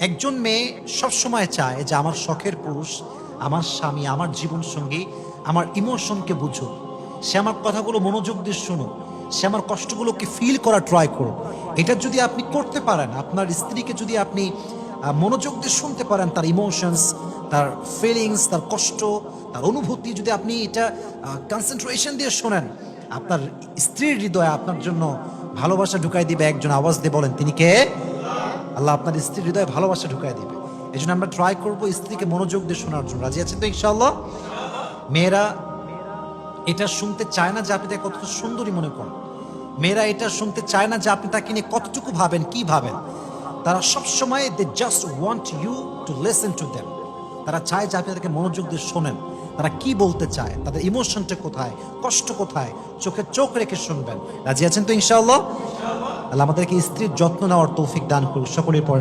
একজন মেয়ে সবসময় চায় যে আমার শখের পুরুষ, আমার স্বামী, আমার জীবনসঙ্গী আমার ইমোশনকে বুঝুক, সে আমার কথাগুলো মনোযোগ দিয়ে শুনুক, সে আমার কষ্টগুলোকে ফিল করা ট্রাই করুক। এটা যদি আপনি করতে পারেন, আপনার স্ত্রীকে যদি আপনি মনোযোগ দিয়ে শুনতে পারেন, তার ইমোশনস, তার ফিলিংস, তার কষ্ট, তার অনুভূতি যদি আপনি এটা কনসেন্ট্রেশন দিয়ে শোনেন, আপনার স্ত্রীর হৃদয়ে আপনার জন্য ভালোবাসা ঢুকাই দিবে। একজন আওয়াজ দিয়ে বলেন, তিনি কে? আল্লাহ আপনার স্ত্রীর হৃদয়ে ভালোবাসা ঢুকাই দিবে। এই জন্য আমরা ট্রাই করবো স্ত্রীকে মনোযোগ দিয়ে শোনার জন্য। রাজি আছেন তো ইনশাআল্লাহ? মেয়েরা এটা শুনতে চায় না যে আপনি তাকে কতটা সুন্দরী মনে করেন। মেয়েরা এটা শুনতে চায় না যে আপনি তাকে নিয়ে কতটুকু ভাবেন, কি ভাবেন। তারা সবসময় they just want you to listen to them. তারা চায় যে আপনি তাদেরকে মনোযোগ দিয়ে শোনেন, তারা কি বলতে চায়, তাদের ইমোশনটা কোথায়, কষ্ট কোথায়, চোখে চোখ রেখে শুনবেন। রাজি আছেন তো ইনশাআল্লাহ? আল্লাহ আমাদেরকে স্ত্রীর যত্ন নেওয়ার তৌফিক দান করুন। সকলের পড়া